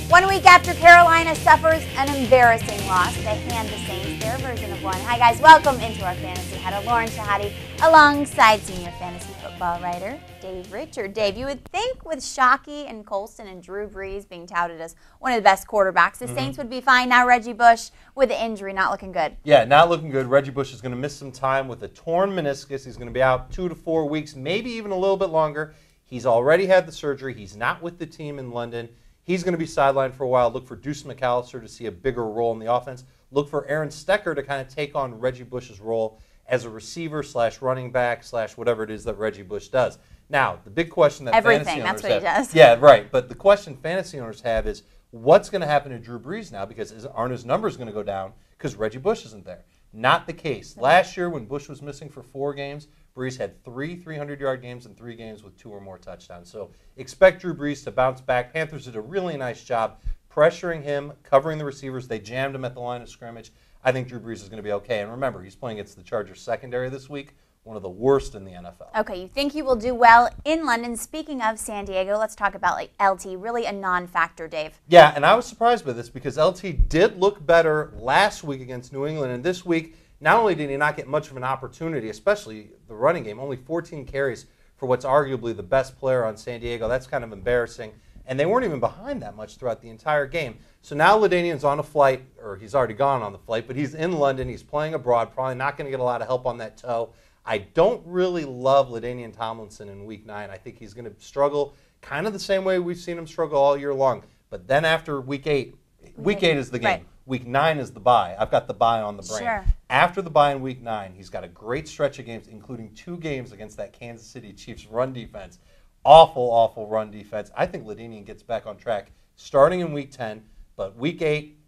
1 week after Carolina suffers an embarrassing loss, they hand the Saints their version of one. Hi guys, welcome into our Fantasy Huddle. Lauren Shehadi alongside senior fantasy football writer Dave Richard. Dave, you would think with Shockey and Colston and Drew Brees being touted as one of the best quarterbacks, the Saints would be fine. Now Reggie Bush with the injury, not looking good. Yeah, not looking good. Reggie Bush is going to miss some time with a torn meniscus. He's going to be out 2 to 4 weeks, maybe even a little bit longer. He's already had the surgery. He's not with the team in London. He's going to be sidelined for a while. Look for Deuce McAllister to see a bigger role in the offense. Look for Aaron Stecker to kind of take on Reggie Bush's role as a receiver / running back / whatever it is that Reggie Bush does. Now, the big question that everything, fantasy owners that's what have, he does. Yeah, right. But the question fantasy owners have is, what's going to happen to Drew Brees now? Because aren't his numbers going to go down because Reggie Bush isn't there? Not the case. Last year when Bush was missing for 4 games, Brees had 3 300-yard games and 3 games with 2 or more touchdowns. So expect Drew Brees to bounce back. Panthers did a really nice job pressuring him, covering the receivers. They jammed him at the line of scrimmage. I think Drew Brees is going to be okay. And remember, he's playing against the Chargers secondary this week, one of the worst in the NFL. Okay, you think he will do well in London. Speaking of San Diego, let's talk about LT, really a non-factor, Dave. Yeah, and I was surprised by this because LT did look better last week against New England, and this week, not only did he not get much of an opportunity, especially the running game, only 14 carries for what's arguably the best player on San Diego. That's kind of embarrassing. And they weren't even behind that much throughout the entire game. So now Latainian's on a flight, or he's already gone on the flight, but he's in London. He's playing abroad, probably not going to get a lot of help on that toe. I don't really love Latainian Tomlinson in Week 9. I think he's going to struggle kind of the same way we've seen him struggle all year long. But then after Week 8 is the game. Right. Week 9 is the bye. I've got the bye on the brain. Sure. After the bye in Week 9, he's got a great stretch of games, including 2 games against that Kansas City Chiefs run defense. Awful, awful run defense. I think Latainian gets back on track starting in Week 10, but Week 8,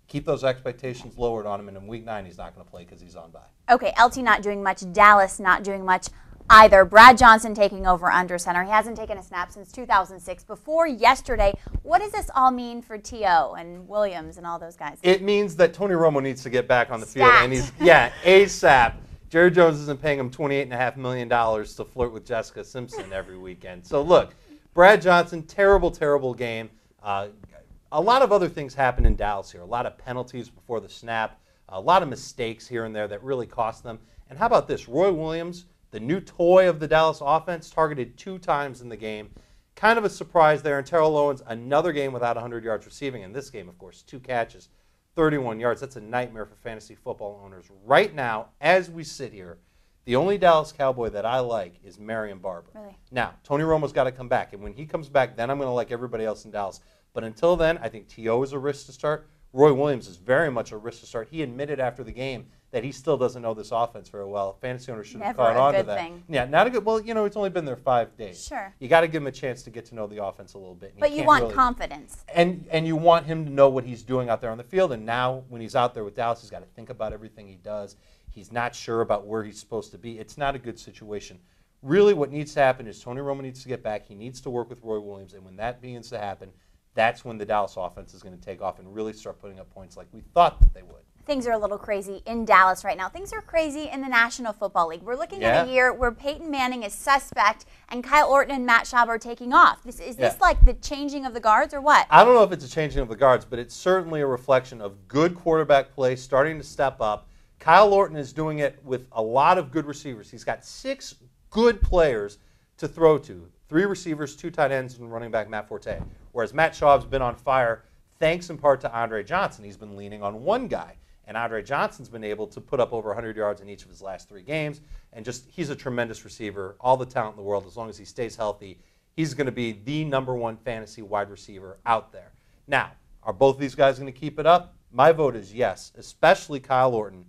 keep those expectations lowered on him, and in Week 9, he's not going to play because he's on bye. Okay, LT not doing much, Dallas not doing much either. Brad Johnson taking over under center. He hasn't taken a snap since 2006. Before yesterday, what does this all mean for T.O. and Williams and all those guys? It means that Tony Romo needs to get back on the field, and he's, ASAP. Jerry Jones isn't paying him $28.5 million to flirt with Jessica Simpson every weekend. So look, Brad Johnson, terrible, terrible game. A lot of other things happened in Dallas here. A lot of penalties before the snap, a lot of mistakes here and there that really cost them. And how about this? Roy Williams, the new toy of the Dallas offense, targeted 2 times in the game. Kind of a surprise there. And Terrell Owens, another game without 100 yards receiving. In this game, of course, 2 catches, 31 yards. That's a nightmare for fantasy football owners. Right now, as we sit here, the only Dallas Cowboy that I like is Marion Barber. Really? Now, Tony Romo's got to come back. And when he comes back, then I'm going to like everybody else in Dallas. But until then, I think T.O. is a risk to start. Roy Williams is very much a risk to start. He admitted after the game that he still doesn't know this offense very well. Fantasy owners should have caught on to that. Thing. Yeah, not a good. Well, it's only been there 5 days. Sure. You got to give him a chance to get to know the offense a little bit. But you want confidence. And you want him to know what he's doing out there on the field. And now, when he's out there with Dallas, he's got to think about everything he does. He's not sure about where he's supposed to be. It's not a good situation. Really, what needs to happen is Tony Romo needs to get back. He needs to work with Roy Williams. And when that begins to happen, that's when the Dallas offense is going to take off and really start putting up points like we thought that they would. Things are a little crazy in Dallas right now. Things are crazy in the National Football League. We're looking at a year where Peyton Manning is suspect and Kyle Orton and Matt Schaub are taking off. Is this like the changing of the guards or what? I don't know if it's a changing of the guards, but it's certainly a reflection of good quarterback play starting to step up. Kyle Orton is doing it with a lot of good receivers. He's got 6 good players to throw to. 3 receivers, 2 tight ends, and running back Matt Forte. Whereas Matt Schaub's been on fire thanks in part to Andre Johnson. He's been leaning on one guy. And Andre Johnson's been able to put up over 100 yards in each of his last 3 games. And he's a tremendous receiver, all the talent in the world. As long as he stays healthy, he's going to be the #1 fantasy wide receiver out there. Now, are both of these guys going to keep it up? My vote is yes, especially Kyle Orton,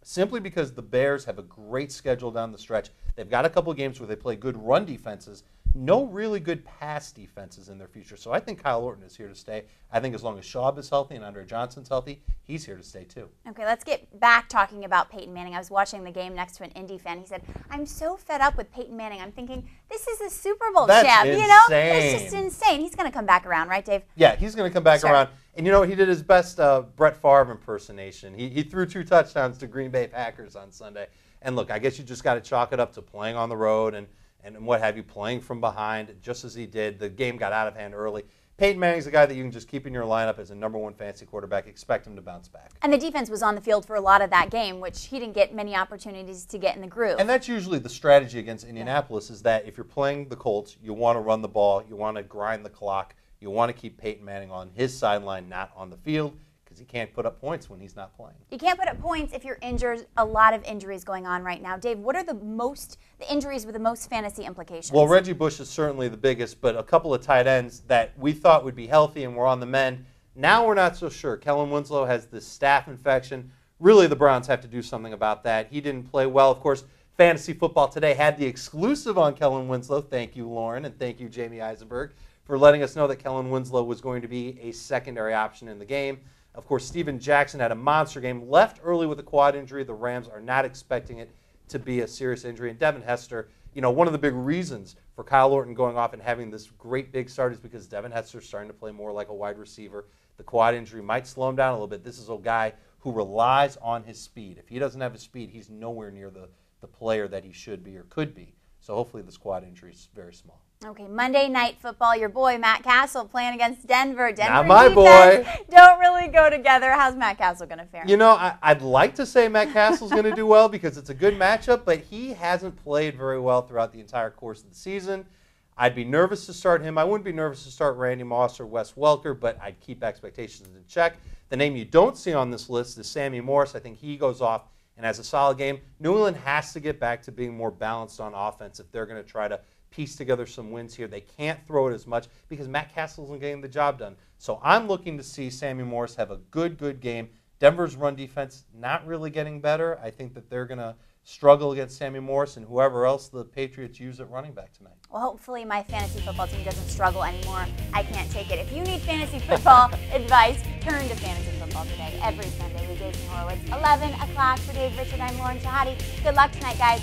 simply because the Bears have a great schedule down the stretch. They've got a couple of games where they play good run defenses, no really good pass defenses in their future. So I think Kyle Orton is here to stay. I think as long as Schaub is healthy and Andre Johnson's healthy, he's here to stay too. Okay, let's get back talking about Peyton Manning. I was watching the game next to an Indy fan. He said, I'm so fed up with Peyton Manning. I'm thinking, this is a Super Bowl champ. Insane. It's just insane. He's going to come back around, right, Dave? Yeah, he's going to come back around. And he did his best Brett Favre impersonation. He threw 2 touchdowns to Green Bay Packers on Sunday. And look, I guess you just got to chalk it up to playing on the road and what have you, playing from behind, just as he did. The game got out of hand early. Peyton Manning's a guy that you can just keep in your lineup as a #1 fantasy quarterback. Expect him to bounce back. And the defense was on the field for a lot of that game, which he didn't get many opportunities to get in the groove. And that's usually the strategy against Indianapolis is that if you're playing the Colts, you want to run the ball, you want to grind the clock, you want to keep Peyton Manning on his sideline, not on the field, because he can't put up points when he's not playing. You can't put up points if you're injured. A lot of injuries going on right now. Dave, what are the injuries with the most fantasy implications? Well, Reggie Bush is certainly the biggest, but a couple of tight ends that we thought would be healthy and were on the mend. Now we're not so sure. Kellen Winslow has this staph infection. Really, the Browns have to do something about that. He didn't play well. Of course, Fantasy Football Today had the exclusive on Kellen Winslow. Thank you, Lauren, and thank you, Jamie Eisenberg, for letting us know that Kellen Winslow was going to be a secondary option in the game. Of course, Steven Jackson had a monster game, left early with a quad injury. The Rams are not expecting it to be a serious injury. And Devin Hester, one of the big reasons for Kyle Orton going off and having this great big start is because Devin Hester is starting to play more like a wide receiver. The quad injury might slow him down a little bit. This is a guy who relies on his speed. If he doesn't have his speed, he's nowhere near the player that he should be or could be. So hopefully this quad injury is very small. Okay, Monday Night Football, your boy Matt Castle playing against Denver. Not my boy. Don't really go together. How's Matt Castle going to fare? I'd like to say Matt Castle's going to do well because it's a good matchup, but he hasn't played very well throughout the entire course of the season. I'd be nervous to start him. I wouldn't be nervous to start Randy Moss or Wes Welker, but I'd keep expectations in check. The name you don't see on this list is Sammy Morris. I think he goes off and has a solid game. New England has to get back to being more balanced on offense if they're going to try to piece together some wins here. They can't throw it as much because Matt Castle isn't getting the job done. So I'm looking to see Sammy Morris have a good game. Denver's run defense not really getting better. I think that they're going to struggle against Sammy Morris and whoever else the Patriots use at running back tonight. Well, hopefully my fantasy football team doesn't struggle anymore. I can't take it. If you need fantasy football advice, turn to Fantasy Football Today every Sunday with Jason Horowitz. 11 o'clock for Dave Richard. I'm Lauren Shehadi. Good luck tonight, guys.